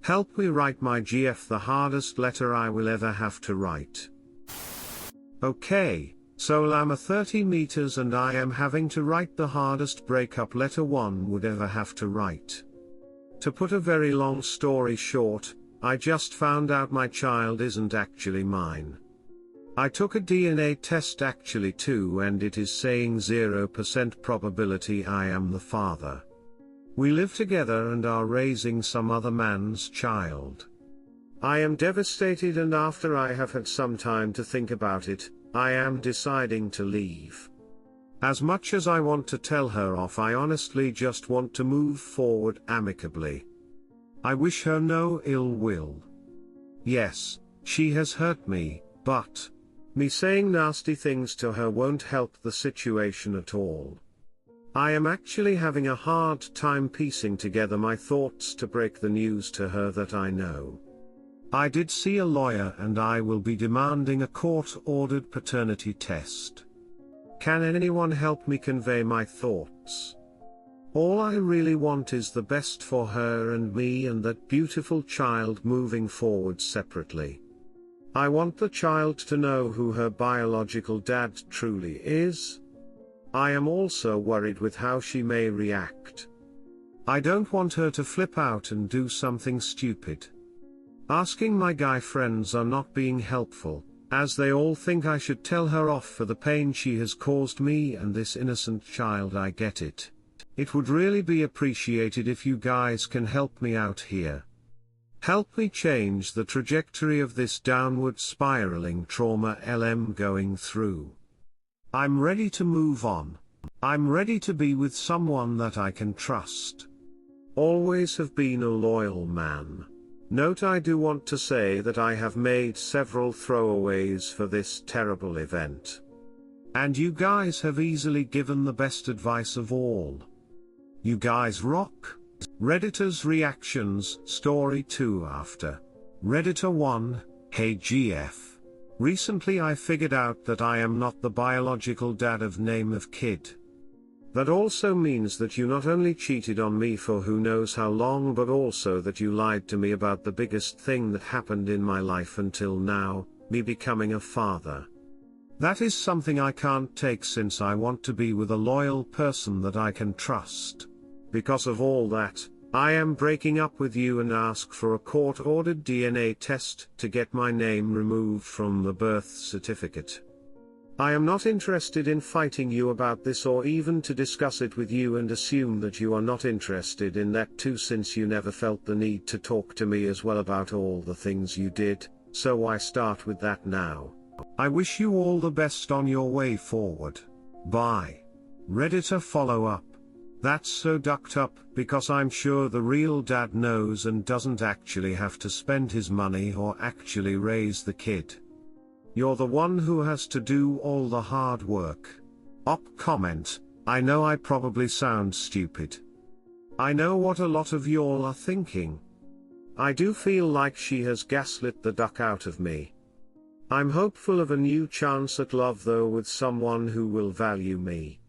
Help me write my GF, the hardest letter I will ever have to write. Okay, so I'm a 30 meters and I am having to write the hardest breakup letter one would ever have to write. To put a very long story short, I just found out my child isn't actually mine. I took a DNA test actually too, and it is saying 0% probability I am the father. We live together and are raising some other man's child. I am devastated, and after I have had some time to think about it, I am deciding to leave. As much as I want to tell her off, I honestly just want to move forward amicably. I wish her no ill will. Yes, she has hurt me, but me saying nasty things to her won't help the situation at all. I am actually having a hard time piecing together my thoughts to break the news to her that I know. I did see a lawyer and I will be demanding a court-ordered paternity test. Can anyone help me convey my thoughts? All I really want is the best for her and me and that beautiful child moving forward separately. I want the child to know who her biological dad truly is. I am also worried with how she may react. I don't want her to flip out and do something stupid. Asking my guy friends are not being helpful, as they all think I should tell her off for the pain she has caused me and this innocent child. I get it. It would really be appreciated if you guys can help me out here. Help me change the trajectory of this downward spiraling trauma I'm going through. I'm ready to move on. I'm ready to be with someone that I can trust. Always have been a loyal man. Note: I do want to say that I have made several throwaways for this terrible event. And you guys have easily given the best advice of all. You guys rock. Redditor's reactions, story 2 after. Redditor 1, hey GF. Recently I figured out that I am not the biological dad of name of kid. That also means that you not only cheated on me for who knows how long, but also that you lied to me about the biggest thing that happened in my life until now, me becoming a father. That is something I can't take, since I want to be with a loyal person that I can trust. Because of all that, I am breaking up with you and ask for a court-ordered DNA test to get my name removed from the birth certificate. I am not interested in fighting you about this or even to discuss it with you, and assume that you are not interested in that too, since you never felt the need to talk to me as well about all the things you did, so why start with that now? I wish you all the best on your way forward. Bye. Redditor follow-up. That's so ducked up, because I'm sure the real dad knows and doesn't actually have to spend his money or actually raise the kid. You're the one who has to do all the hard work. Op comment: I know I probably sound stupid. I know what a lot of y'all are thinking. I do feel like she has gaslit the duck out of me. I'm hopeful of a new chance at love though, with someone who will value me.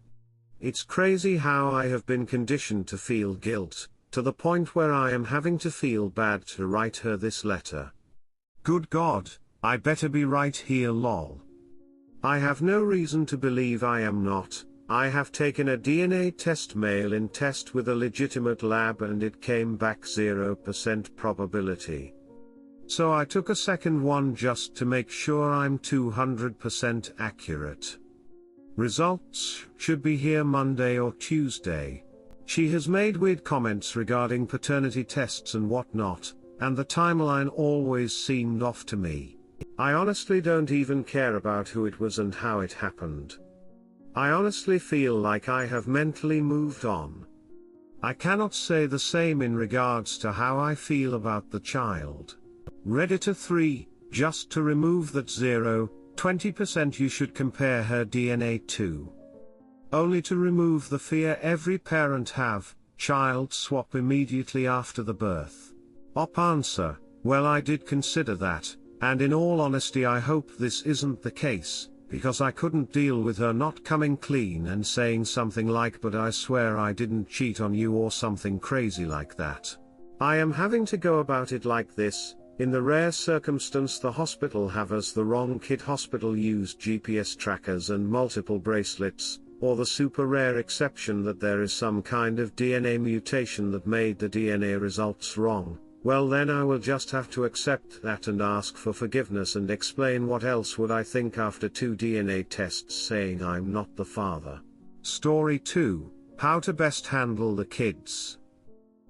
It's crazy how I have been conditioned to feel guilt, to the point where I am having to feel bad to write her this letter. Good God, I better be right here lol. I have no reason to believe I am not. I have taken a DNA test, mail-in test with a legitimate lab, and it came back 0% probability. So I took a second one just to make sure I'm 200% accurate. Results should be here Monday or Tuesday. She has made weird comments regarding paternity tests and whatnot, and the timeline always seemed off to me. I honestly don't even care about who it was and how it happened. I honestly feel like I have mentally moved on. I cannot say the same in regards to how I feel about the child. Redditor 3, just to remove that 20% you should compare her DNA to. Only to remove the fear every parent have, child swap immediately after the birth. Op answer: well, I did consider that, and in all honesty I hope this isn't the case, because I couldn't deal with her not coming clean and saying something like, but I swear I didn't cheat on you or something crazy like that. I am having to go about it like this. In the rare circumstance the hospital have as the wrong kid hospital used GPS trackers and multiple bracelets, or the super rare exception that there is some kind of DNA mutation that made the DNA results wrong, well then I will just have to accept that and ask for forgiveness and explain what else would I think after 2 DNA tests saying I'm not the father. Story 2, How to Best Handle the Kids.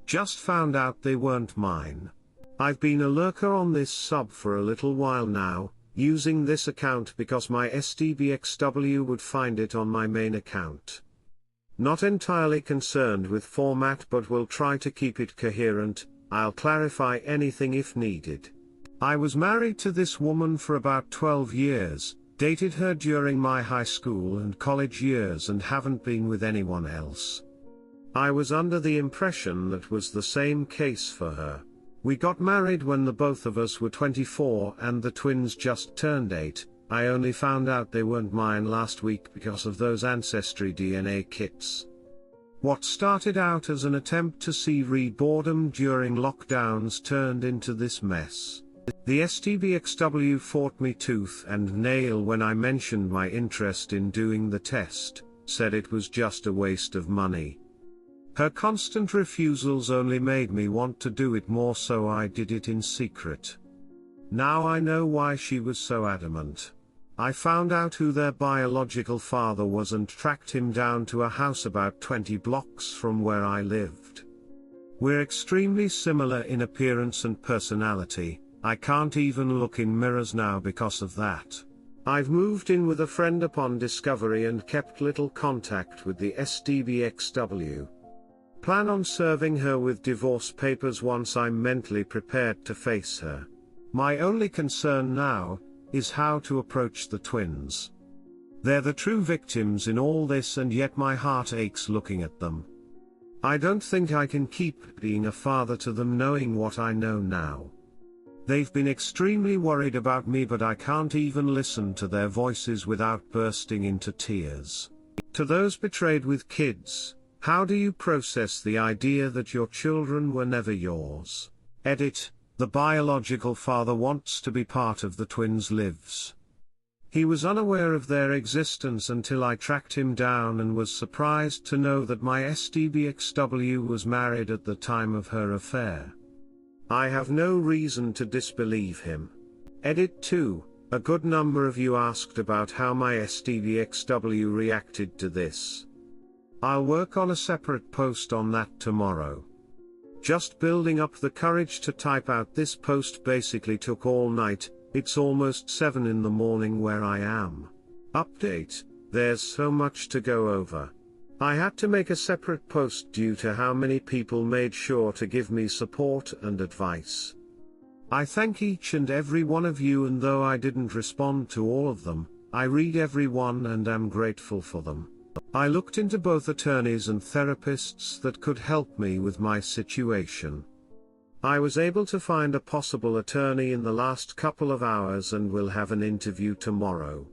Just found out they weren't mine. I've been a lurker on this sub for a little while now, using this account because my SDBXW would find it on my main account. Not entirely concerned with format but will try to keep it coherent. I'll clarify anything if needed. I was married to this woman for about 12 years, dated her during my high school and college years and haven't been with anyone else. I was under the impression that was the same case for her. We got married when the both of us were 24 and the twins just turned 8. I only found out they weren't mine last week because of those Ancestry DNA kits. What started out as an attempt to see boredom during lockdowns turned into this mess. The STBXW fought me tooth and nail when I mentioned my interest in doing the test, said it was just a waste of money. Her constant refusals only made me want to do it more, so I did it in secret. Now I know why she was so adamant. I found out who their biological father was and tracked him down to a house about 20 blocks from where I lived. We're extremely similar in appearance and personality. I can't even look in mirrors now because of that. I've moved in with a friend upon discovery and kept little contact with the SDBXW. Plan on serving her with divorce papers once I'm mentally prepared to face her. My only concern now is how to approach the twins. They're the true victims in all this and yet my heart aches looking at them. I don't think I can keep being a father to them knowing what I know now. They've been extremely worried about me but I can't even listen to their voices without bursting into tears. To those betrayed with kids, how do you process the idea that your children were never yours? Edit, the biological father wants to be part of the twins' lives. He was unaware of their existence until I tracked him down and was surprised to know that my SDBXW was married at the time of her affair. I have no reason to disbelieve him. Edit 2, a good number of you asked about how my SDBXW reacted to this. I'll work on a separate post on that tomorrow. Just building up the courage to type out this post basically took all night. It's almost 7 in the morning where I am. Update, there's so much to go over. I had to make a separate post due to how many people made sure to give me support and advice. I thank each and every one of you, and though I didn't respond to all of them, I read every one and am grateful for them. I looked into both attorneys and therapists that could help me with my situation. I was able to find a possible attorney in the last couple of hours and will have an interview tomorrow.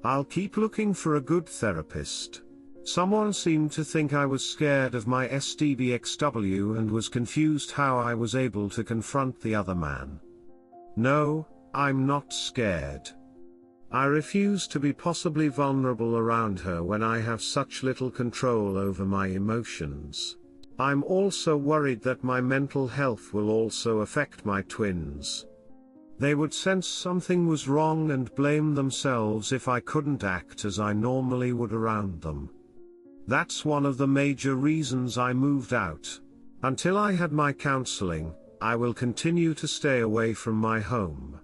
I'll keep looking for a good therapist. Someone seemed to think I was scared of my SDBXW and was confused how I was able to confront the other man. No, I'm not scared. I refuse to be possibly vulnerable around her when I have such little control over my emotions. I'm also worried that my mental health will also affect my twins. They would sense something was wrong and blame themselves if I couldn't act as I normally would around them. That's one of the major reasons I moved out. Until I had my counseling, I will continue to stay away from my home.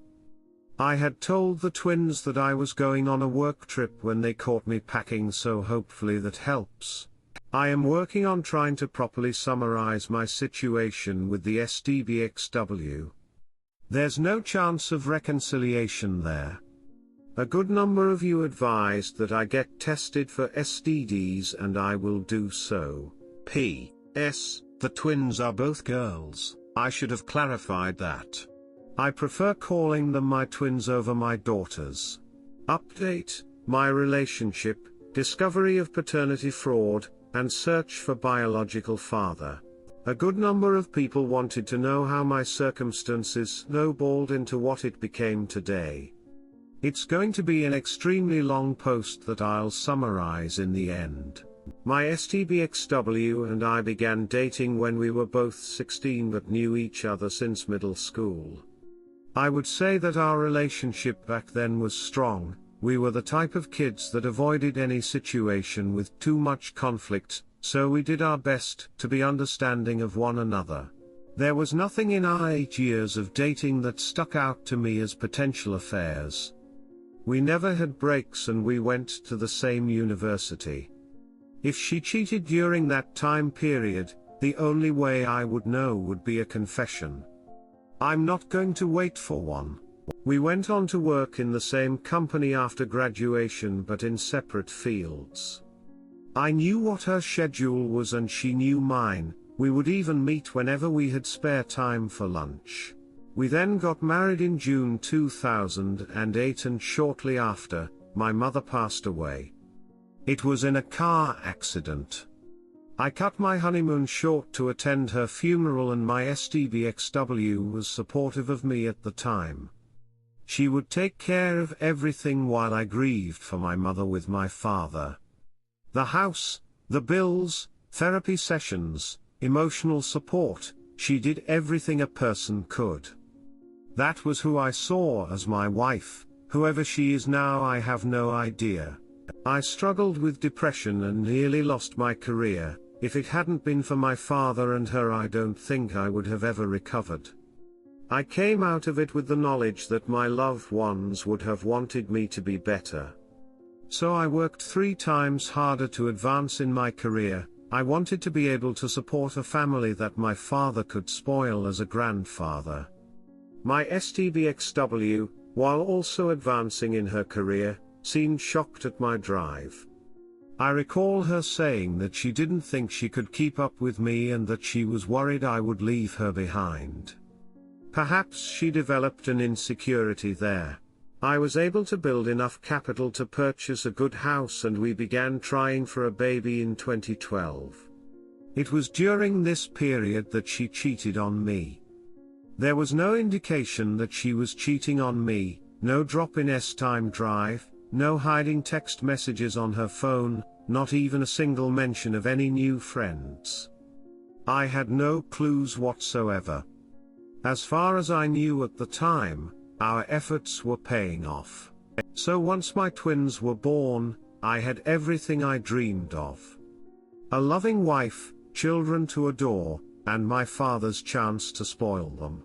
I had told the twins that I was going on a work trip when they caught me packing, so hopefully that helps. I am working on trying to properly summarize my situation with the SDBXW. There's no chance of reconciliation there. A good number of you advised that I get tested for STDs and I will do so. P.S. The twins are both girls. I should have clarified that. I prefer calling them my twins over my daughters. Update, my relationship, discovery of paternity fraud, and search for biological father. A good number of people wanted to know how my circumstances snowballed into what it became today. It's going to be an extremely long post that I'll summarize in the end. My STBXW and I began dating when we were both 16 but knew each other since middle school. I would say that our relationship back then was strong. We were the type of kids that avoided any situation with too much conflict, so we did our best to be understanding of one another. There was nothing in our 8 years of dating that stuck out to me as potential affairs. We never had breaks and we went to the same university. If she cheated during that time period, the only way I would know would be a confession. I'm not going to wait for one. We went on to work in the same company after graduation but in separate fields. I knew what her schedule was and she knew mine. We would even meet whenever we had spare time for lunch. We then got married in June 2008 and shortly after, my mother passed away. It was in a car accident. I cut my honeymoon short to attend her funeral and my STBXW was supportive of me at the time. She would take care of everything while I grieved for my mother with my father. The house, the bills, therapy sessions, emotional support, she did everything a person could. That was who I saw as my wife. Whoever she is now I have no idea. I struggled with depression and nearly lost my career. If it hadn't been for my father and her I don't think I would have ever recovered. I came out of it with the knowledge that my loved ones would have wanted me to be better. So I worked 3 times harder to advance in my career. I wanted to be able to support a family that my father could spoil as a grandfather. My STBXW, while also advancing in her career, seemed shocked at my drive. I recall her saying that she didn't think she could keep up with me and that she was worried I would leave her behind. Perhaps she developed an insecurity there. I was able to build enough capital to purchase a good house and we began trying for a baby in 2012. It was during this period that she cheated on me. There was no indication that she was cheating on me, no drop in S-time drive, no hiding text messages on her phone, not even a single mention of any new friends. I had no clues whatsoever. As far as I knew at the time, our efforts were paying off. So once my twins were born, I had everything I dreamed of. A loving wife, children to adore, and my father's chance to spoil them.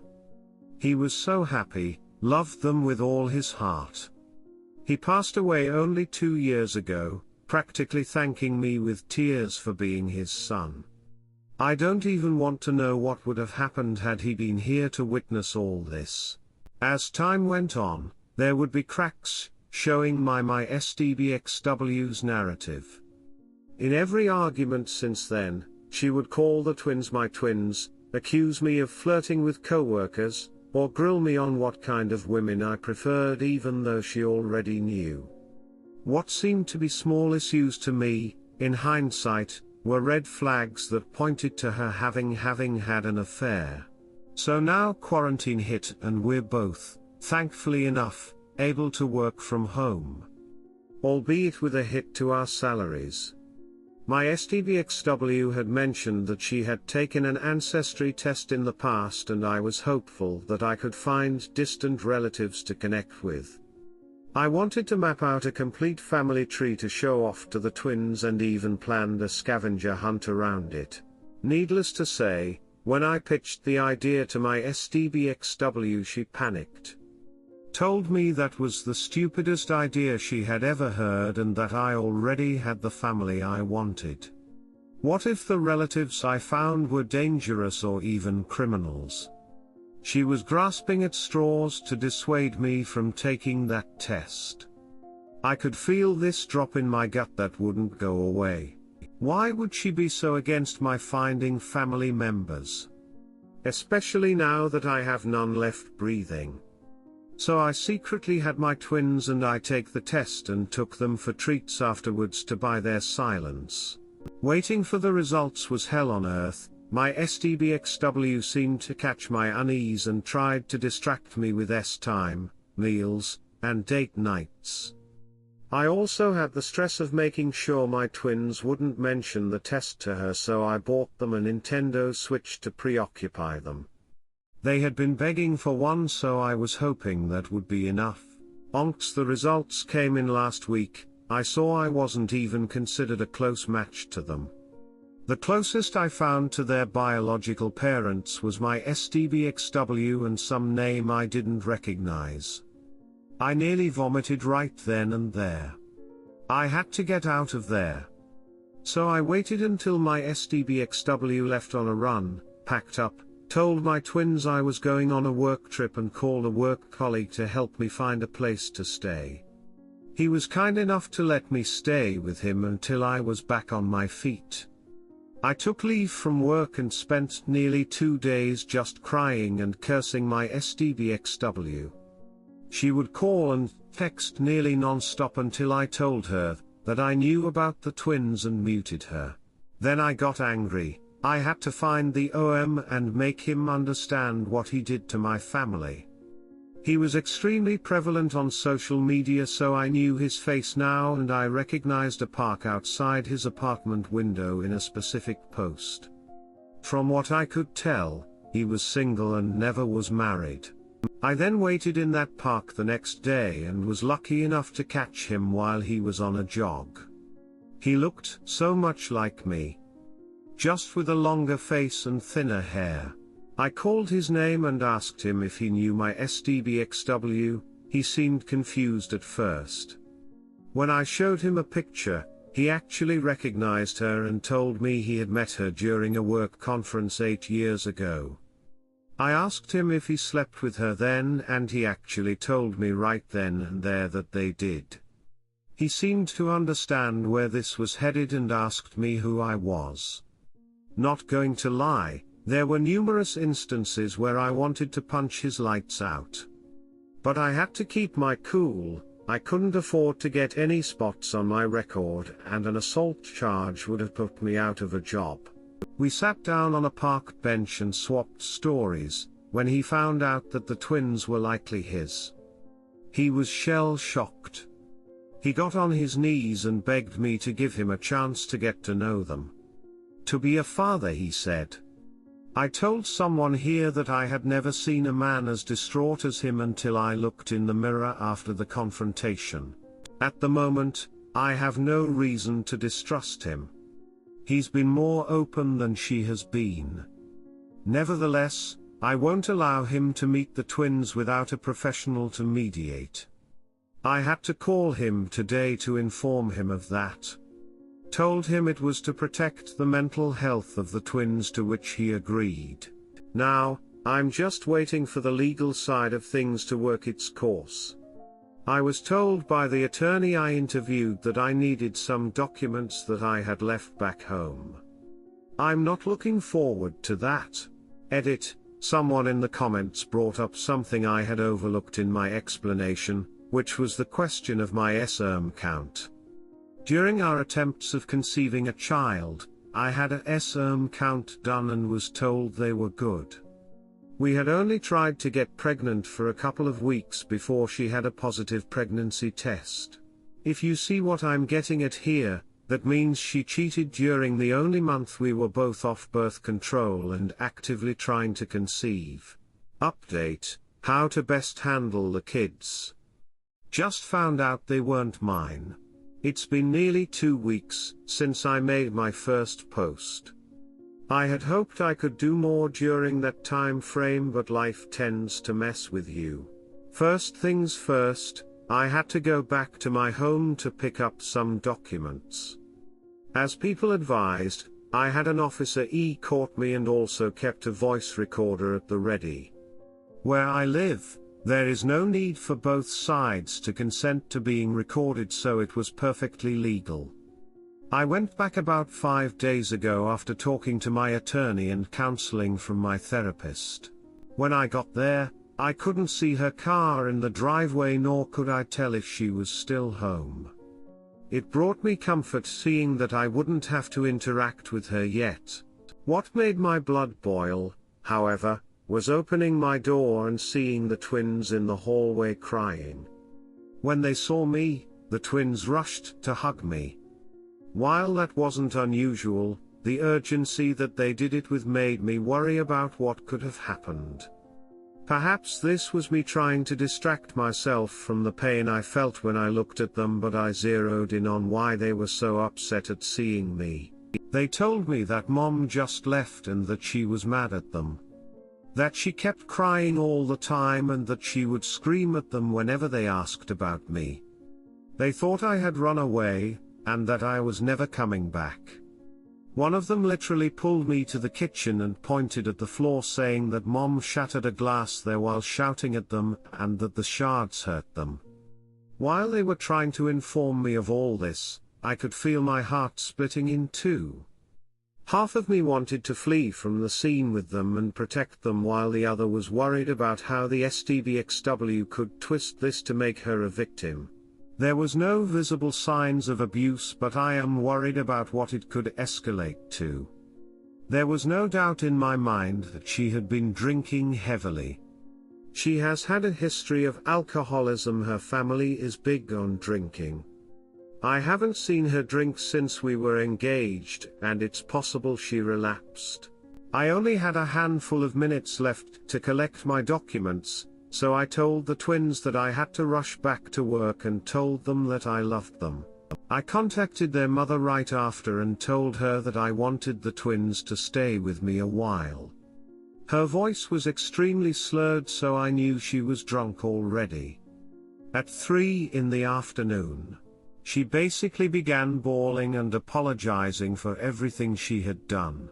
He was so happy, loved them with all his heart. He passed away only 2 years ago, practically thanking me with tears for being his son. I don't even want to know what would have happened had he been here to witness all this. As time went on, there would be cracks, showing my STBXW's narrative. In every argument since then, she would call the twins my twins, accuse me of flirting with co-workers, or grill me on what kind of women I preferred even though she already knew. What seemed to be small issues to me, in hindsight, were red flags that pointed to her having had an affair. So now quarantine hit and we're both, thankfully enough, able to work from home. Albeit with a hit to our salaries. My STBXW had mentioned that she had taken an ancestry test in the past and I was hopeful that I could find distant relatives to connect with. I wanted to map out a complete family tree to show off to the twins and even planned a scavenger hunt around it. Needless to say, when I pitched the idea to my STBXW she panicked. Told me that was the stupidest idea she had ever heard and that I already had the family I wanted. What if the relatives I found were dangerous or even criminals? She was grasping at straws to dissuade me from taking that test. I could feel this drop in my gut that wouldn't go away. Why would she be so against my finding family members? Especially now that I have none left breathing. So I secretly had my twins and I take the test and took them for treats afterwards to buy their silence. Waiting for the results was hell on earth. My SDBXW seemed to catch my unease and tried to distract me with S-time, meals, and date nights. I also had the stress of making sure my twins wouldn't mention the test to her, so I bought them a Nintendo Switch to preoccupy them. They had been begging for one, so I was hoping that would be enough. Once the results came in last week, I saw I wasn't even considered a close match to them. The closest I found to their biological parents was my SDBXW and some name I didn't recognize. I nearly vomited right then and there. I had to get out of there. So I waited until my SDBXW left on a run, packed up, told my twins I was going on a work trip and called a work colleague to help me find a place to stay. He was kind enough to let me stay with him until I was back on my feet. I took leave from work and spent nearly 2 days just crying and cursing my SDBXW. She would call and text nearly non-stop until I told her that I knew about the twins and muted her. Then I got angry. I had to find the OM and make him understand what he did to my family. He was extremely prevalent on social media, so I knew his face now, and I recognized a park outside his apartment window in a specific post. From what I could tell, he was single and never was married. I then waited in that park the next day and was lucky enough to catch him while he was on a jog. He looked so much like me, just with a longer face and thinner hair. I called his name and asked him if he knew my SDBXW. He seemed confused at first. When I showed him a picture, he actually recognized her and told me he had met her during a work conference 8 years ago. I asked him if he slept with her then, and he actually told me right then and there that they did. He seemed to understand where this was headed and asked me who I was. Not going to lie, there were numerous instances where I wanted to punch his lights out. But I had to keep my cool. I couldn't afford to get any spots on my record, and an assault charge would have put me out of a job. We sat down on a park bench and swapped stories, when he found out that the twins were likely his. He was shell-shocked. He got on his knees and begged me to give him a chance to get to know them. To be a father, he said. I told someone here that I had never seen a man as distraught as him until I looked in the mirror after the confrontation. At the moment, I have no reason to distrust him. He's been more open than she has been. Nevertheless, I won't allow him to meet the twins without a professional to mediate. I had to call him today to inform him of that. Told him it was to protect the mental health of the twins, to which he agreed. Now, I'm just waiting for the legal side of things to work its course. I was told by the attorney I interviewed that I needed some documents that I had left back home. I'm not looking forward to that. Edit. Someone in the comments brought up something I had overlooked in my explanation, which was the question of my sperm count. During our attempts of conceiving a child, I had a sperm count done and was told they were good. We had only tried to get pregnant for a couple of weeks before she had a positive pregnancy test. If you see what I'm getting at here, that means she cheated during the only month we were both off birth control and actively trying to conceive. Update: how to best handle the kids. Just found out they weren't mine. It's been nearly 2 weeks since I made my first post. I had hoped I could do more during that time frame, but life tends to mess with you. First things first, I had to go back to my home to pick up some documents. As people advised, I had an officer escort me and also kept a voice recorder at the ready. Where I live, there is no need for both sides to consent to being recorded, so it was perfectly legal. I went back about 5 days ago after talking to my attorney and counseling from my therapist. When I got there, I couldn't see her car in the driveway, nor could I tell if she was still home. It brought me comfort seeing that I wouldn't have to interact with her yet. What made my blood boil, however, was opening my door and seeing the twins in the hallway crying. When they saw me, the twins rushed to hug me. While that wasn't unusual, the urgency that they did it with made me worry about what could have happened. Perhaps this was me trying to distract myself from the pain I felt when I looked at them, but I zeroed in on why they were so upset at seeing me. They told me that Mom just left and that she was mad at them. That she kept crying all the time and that she would scream at them whenever they asked about me. They thought I had run away, and that I was never coming back. One of them literally pulled me to the kitchen and pointed at the floor, saying that Mom shattered a glass there while shouting at them and that the shards hurt them. While they were trying to inform me of all this, I could feel my heart splitting in two. Half of me wanted to flee from the scene with them and protect them, while the other was worried about how the STBXW could twist this to make her a victim. There was no visible signs of abuse, but I am worried about what it could escalate to. There was no doubt in my mind that she had been drinking heavily. She has had a history of alcoholism. Her family is big on drinking. I haven't seen her drink since we were engaged, and it's possible she relapsed. I only had a handful of minutes left to collect my documents, so I told the twins that I had to rush back to work and told them that I loved them. I contacted their mother right after and told her that I wanted the twins to stay with me a while. Her voice was extremely slurred, so I knew she was drunk already. At 3 in the afternoon, she basically began bawling and apologizing for everything she had done.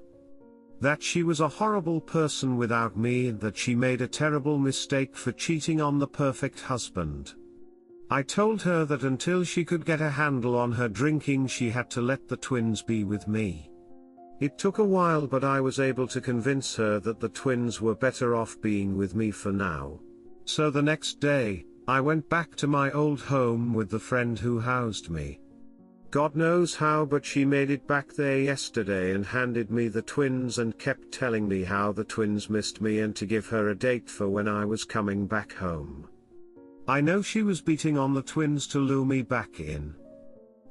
That she was a horrible person without me and that she made a terrible mistake for cheating on the perfect husband. I told her that until she could get a handle on her drinking, she had to let the twins be with me. It took a while, but I was able to convince her that the twins were better off being with me for now. So the next day, I went back to my old home with the friend who housed me. God knows how, but she made it back there yesterday and handed me the twins and kept telling me how the twins missed me and to give her a date for when I was coming back home. I know she was beating on the twins to lure me back in.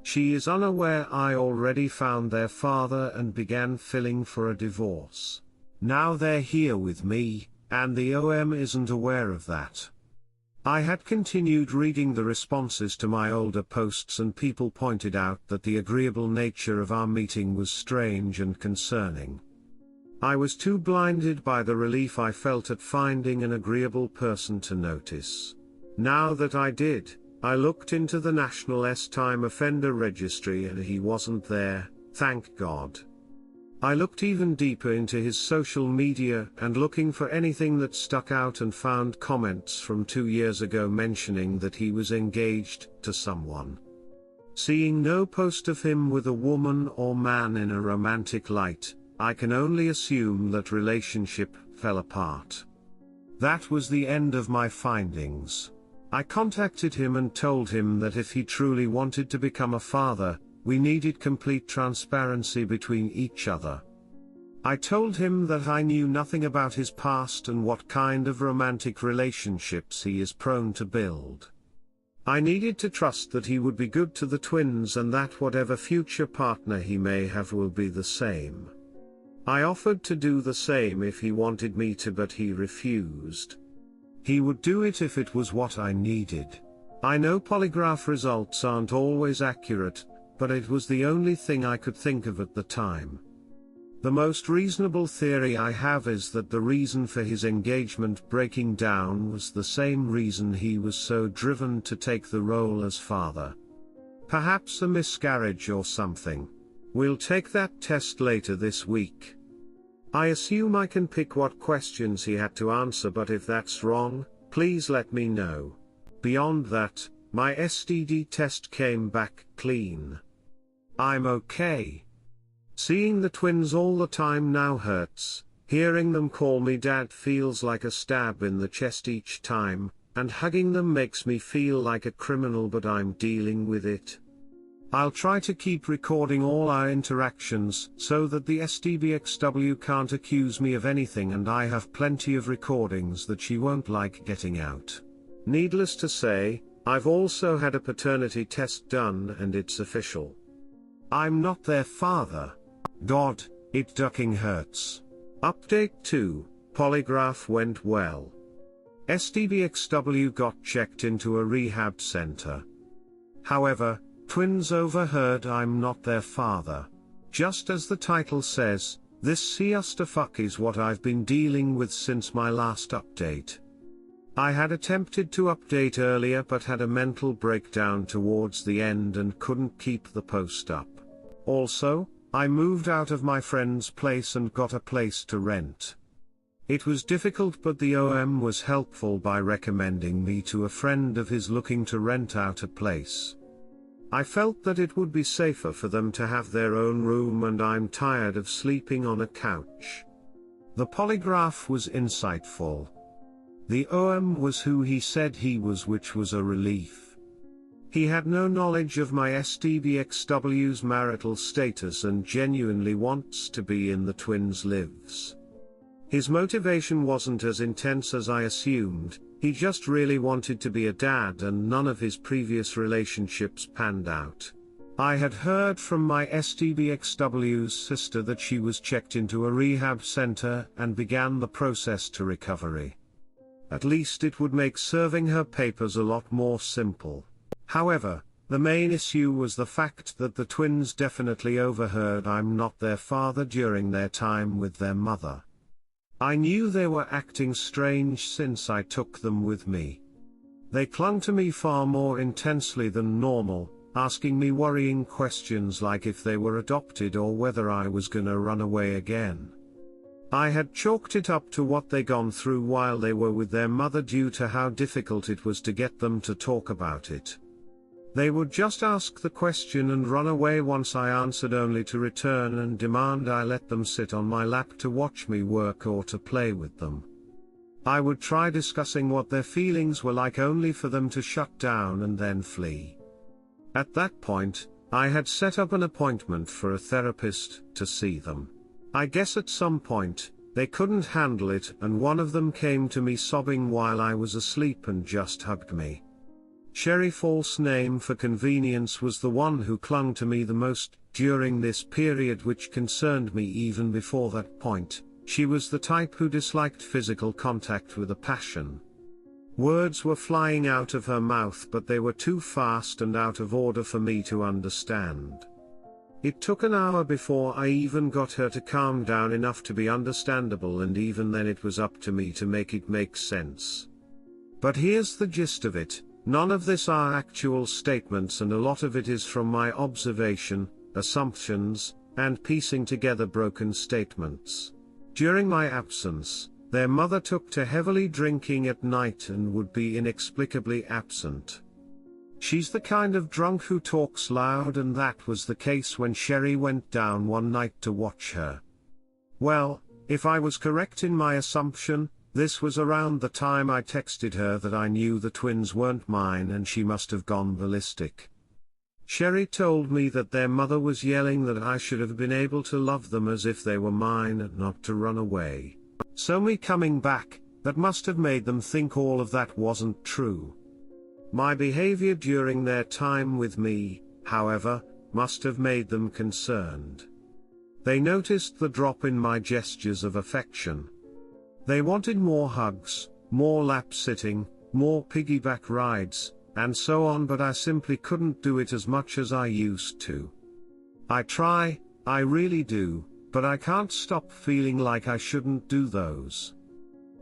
She is unaware I already found their father and began filing for a divorce. Now they're here with me, and the OM isn't aware of that. I had continued reading the responses to my older posts, and people pointed out that the agreeable nature of our meeting was strange and concerning. I was too blinded by the relief I felt at finding an agreeable person to notice. Now that I did, I looked into the National S-Time Offender Registry and he wasn't there, thank God. I looked even deeper into his social media and looking for anything that stuck out and found comments from 2 years ago mentioning that he was engaged to someone. Seeing no post of him with a woman or man in a romantic light, I can only assume that relationship fell apart. That was the end of my findings. I contacted him and told him that if he truly wanted to become a father, we needed complete transparency between each other. I told him that I knew nothing about his past and what kind of romantic relationships he is prone to build. I needed to trust that he would be good to the twins and that whatever future partner he may have will be the same. I offered to do the same if he wanted me to, but he refused. He would do it if it was what I needed. I know polygraph results aren't always accurate, but it was the only thing I could think of at the time. The most reasonable theory I have is that the reason for his engagement breaking down was the same reason he was so driven to take the role as father. Perhaps a miscarriage or something. We'll take that test later this week. I assume I can pick what questions he had to answer, but if that's wrong, please let me know. Beyond that, my STD test came back clean. I'm okay. Seeing the twins all the time now hurts. Hearing them call me dad feels like a stab in the chest each time, and hugging them makes me feel like a criminal, but I'm dealing with it. I'll try to keep recording all our interactions so that the SDBXW can't accuse me of anything, and I have plenty of recordings that she won't like getting out. Needless to say, I've also had a paternity test done and it's official. I'm not their father. God, it ducking hurts. Update 2, polygraph went well. SDBXW got checked into a rehab center. However, twins overheard I'm not their father. Just as the title says, this siasterfuck is what I've been dealing with since my last update. I had attempted to update earlier but had a mental breakdown towards the end and couldn't keep the post up. Also, I moved out of my friend's place and got a place to rent. It was difficult, but the OM was helpful by recommending me to a friend of his looking to rent out a place. I felt that it would be safer for them to have their own room, and I'm tired of sleeping on a couch. The polygraph was insightful. The OM was who he said he was, which was a relief. He had no knowledge of my SDBXW's marital status and genuinely wants to be in the twins' lives. His motivation wasn't as intense as I assumed, he just really wanted to be a dad, and none of his previous relationships panned out. I had heard from my SDBXW's sister that she was checked into a rehab center and began the process to recovery. At least it would make serving her papers a lot more simple. However, the main issue was the fact that the twins definitely overheard I'm not their father during their time with their mother. I knew they were acting strange since I took them with me. They clung to me far more intensely than normal, asking me worrying questions like if they were adopted or whether I was gonna run away again. I had chalked it up to what they gone through while they were with their mother due to how difficult it was to get them to talk about it. They would just ask the question and run away once I answered, only to return and demand I let them sit on my lap to watch me work or to play with them. I would try discussing what their feelings were like, only for them to shut down and then flee. At that point, I had set up an appointment for a therapist to see them. I guess at some point, they couldn't handle it, and one of them came to me sobbing while I was asleep and just hugged me. Sherry, false name for convenience, was the one who clung to me the most during this period, which concerned me even before that point. She was the type who disliked physical contact with a passion. Words were flying out of her mouth, but they were too fast and out of order for me to understand. It took an hour before I even got her to calm down enough to be understandable, and even then it was up to me to make it make sense. But here's the gist of it. None of this are actual statements, and a lot of it is from my observation, assumptions, and piecing together broken statements. During my absence, their mother took to heavily drinking at night and would be inexplicably absent. She's the kind of drunk who talks loud, and that was the case when Sherry went down one night to watch her. Well, if I was correct in my assumption, this was around the time I texted her that I knew the twins weren't mine, and she must have gone ballistic. Sherry told me that their mother was yelling that I should have been able to love them as if they were mine and not to run away. So me coming back, that must have made them think all of that wasn't true. My behavior during their time with me, however, must have made them concerned. They noticed the drop in my gestures of affection. They wanted more hugs, more lap sitting, more piggyback rides, and so on, but I simply couldn't do it as much as I used to. I try, I really do, but I can't stop feeling like I shouldn't do those.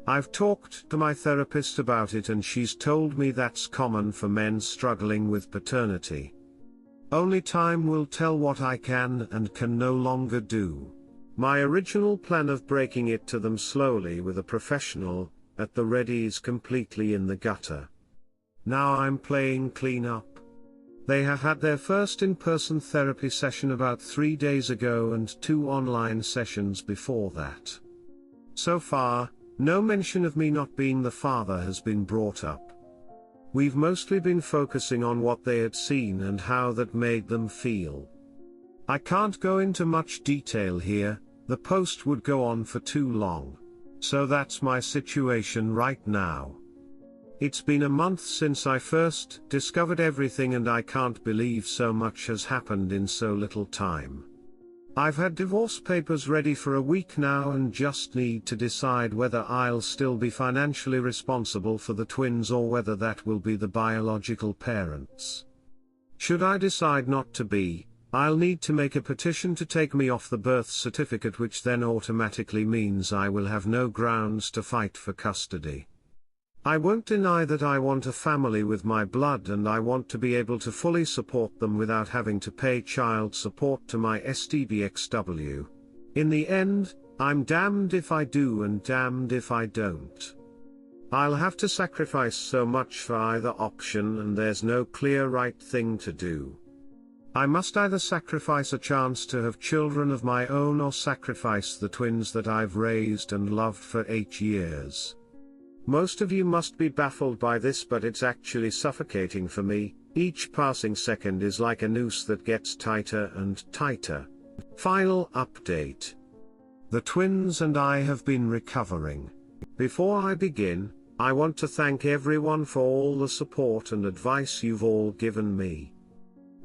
I've talked to my therapist about it, and she's told me that's common for men struggling with paternity. Only time will tell what I can and can no longer do. My original plan of breaking it to them slowly with a professional at the ready is completely in the gutter. Now I'm playing clean up. They have had their first in-person therapy session about 3 days ago and 2 online sessions before that. So far, no mention of me not being the father has been brought up. We've mostly been focusing on what they had seen and how that made them feel. I can't go into much detail here, the post would go on for too long. So that's my situation right now. It's been a month since I first discovered everything, and I can't believe so much has happened in so little time. I've had divorce papers ready for a week now and just need to decide whether I'll still be financially responsible for the twins or whether that will be the biological parents. Should I decide not to be, I'll need to make a petition to take me off the birth certificate, which then automatically means I will have no grounds to fight for custody. I won't deny that I want a family with my blood and I want to be able to fully support them without having to pay child support to my STBXW. In the end, I'm damned if I do and damned if I don't. I'll have to sacrifice so much for either option, and there's no clear right thing to do. I must either sacrifice a chance to have children of my own or sacrifice the twins that I've raised and loved for 8 years. Most of you must be baffled by this, but it's actually suffocating for me. Each passing second is like a noose that gets tighter and tighter. Final update. The twins and I have been recovering. Before I begin, I want to thank everyone for all the support and advice you've all given me.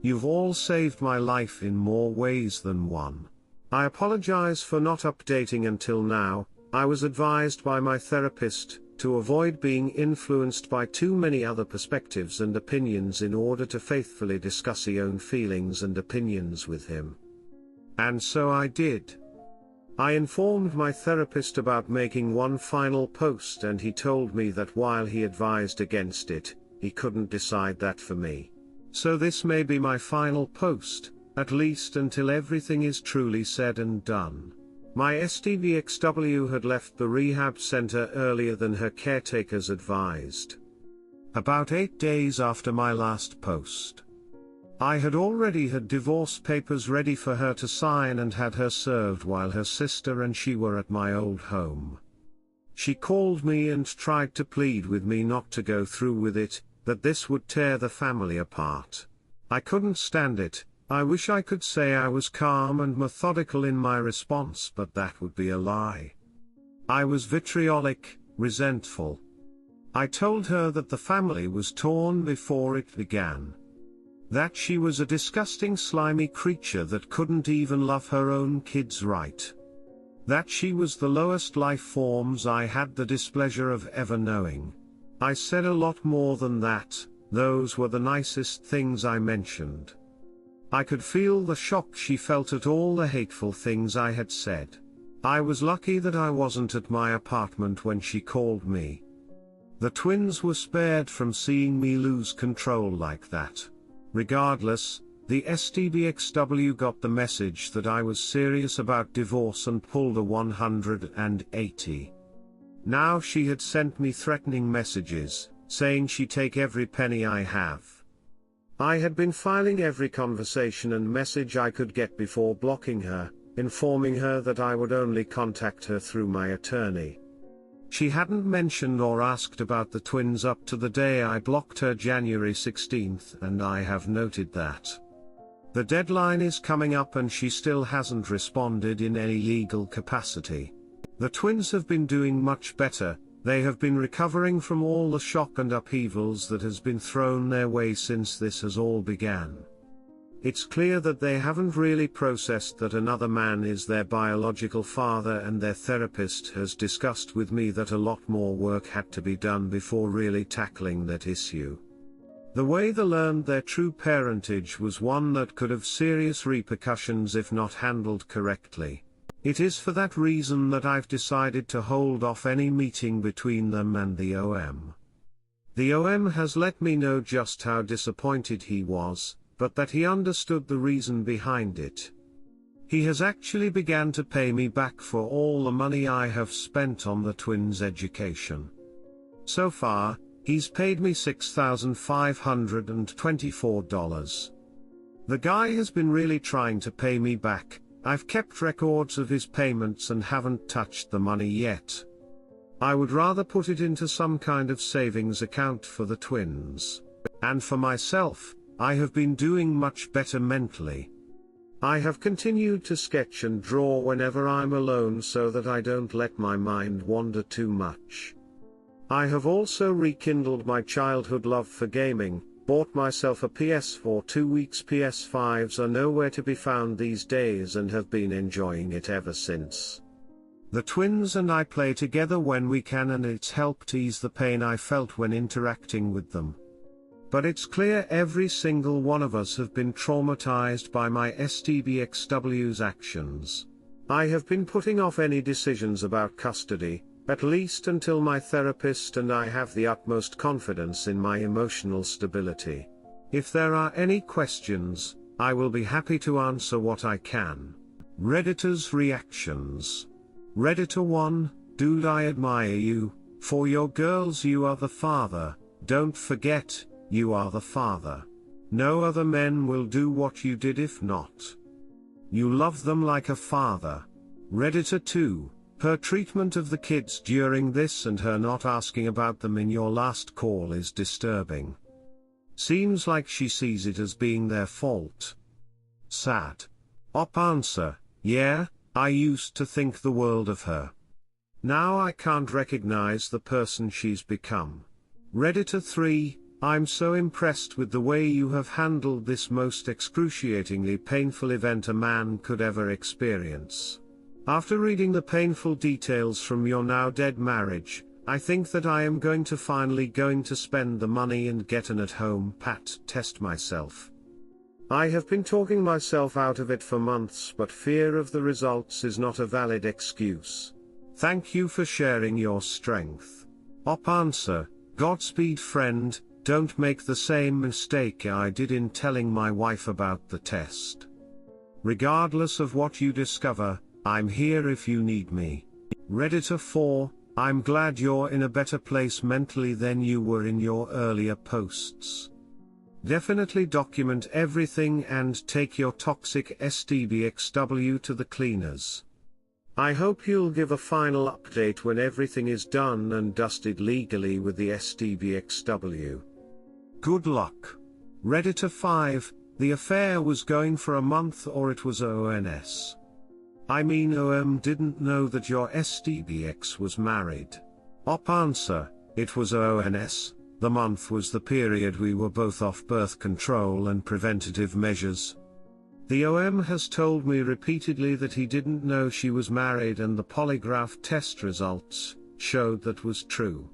You've all saved my life in more ways than one. I apologize for not updating until now. I was advised by my therapist to avoid being influenced by too many other perspectives and opinions in order to faithfully discuss my own feelings and opinions with him. And so I did. I informed my therapist about making one final post, and he told me that while he advised against it, he couldn't decide that for me. So this may be my final post, at least until everything is truly said and done. My STBXW had left the rehab center earlier than her caretakers advised. About 8 days after my last post. I had already had divorce papers ready for her to sign and had her served while her sister and she were at my old home. She called me and tried to plead with me not to go through with it, that this would tear the family apart. I couldn't stand it. I wish I could say I was calm and methodical in my response, but that would be a lie. I was vitriolic, resentful. I told her that the family was torn before it began. That she was a disgusting, slimy creature that couldn't even love her own kids right. That she was the lowest life forms I had the displeasure of ever knowing. I said a lot more than that. Those were the nicest things I mentioned. I could feel the shock she felt at all the hateful things I had said. I was lucky that I wasn't at my apartment when she called me. The twins were spared from seeing me lose control like that. Regardless, the STBXW got the message that I was serious about divorce and pulled a 180. Now she had sent me threatening messages, saying she'd take every penny I have. I had been filing every conversation and message I could get before blocking her, informing her that I would only contact her through my attorney. She hadn't mentioned or asked about the twins up to the day I blocked her January 16th, and I have noted that. The deadline is coming up and she still hasn't responded in any legal capacity. The twins have been doing much better. They have been recovering from all the shock and upheavals that has been thrown their way since this has all began. It's clear that they haven't really processed that another man is their biological father, and their therapist has discussed with me that a lot more work had to be done before really tackling that issue. The way they learned their true parentage was one that could have serious repercussions if not handled correctly. It is for that reason that I've decided to hold off any meeting between them and the OM. The OM has let me know just how disappointed he was, but that he understood the reason behind it. He has actually begun to pay me back for all the money I have spent on the twins' education. So far, he's paid me $6,524. The guy has been really trying to pay me back. I've kept records of his payments and haven't touched the money yet. I would rather put it into some kind of savings account for the twins. And for myself, I have been doing much better mentally. I have continued to sketch and draw whenever I'm alone so that I don't let my mind wander too much. I have also rekindled my childhood love for gaming, bought myself a PS4 2 weeks. PS5s are nowhere to be found these days and have been enjoying it ever since. The twins and I play together when we can and it's helped ease the pain I felt when interacting with them. But it's clear every single one of us have been traumatized by my STBXW's actions. I have been putting off any decisions about custody, at least until my therapist and I have the utmost confidence in my emotional stability. If there are any questions, I will be happy to answer what I can. Redditor's reactions. Redditor 1, dude, I admire you. For your girls you are the father, don't forget, you are the father. No other men will do what you did if not. You love them like a father. Redditor 2, her treatment of the kids during this and her not asking about them in your last call is disturbing. Seems like she sees it as being their fault. Sad. Op answer, yeah, I used to think the world of her. Now I can't recognize the person she's become. Redditor 3, I'm so impressed with the way you have handled this most excruciatingly painful event a man could ever experience. After reading the painful details from your now dead marriage, I think that I am finally going to spend the money and get an at-home PAT test myself. I have been talking myself out of it for months, but fear of the results is not a valid excuse. Thank you for sharing your strength. Op answer, Godspeed friend, don't make the same mistake I did in telling my wife about the test. Regardless of what you discover, I'm here if you need me. Redditor 4, I'm glad you're in a better place mentally than you were in your earlier posts. Definitely document everything and take your toxic STBXW to the cleaners. I hope you'll give a final update when everything is done and dusted legally with the STBXW. Good luck. Redditor 5, the affair was going for a month or it was ONS. I mean OM didn't know that your STBX was married. Op answer, it was ONS. The month was the period we were both off birth control and preventative measures. The OM has told me repeatedly that he didn't know she was married and the polygraph test results showed that was true.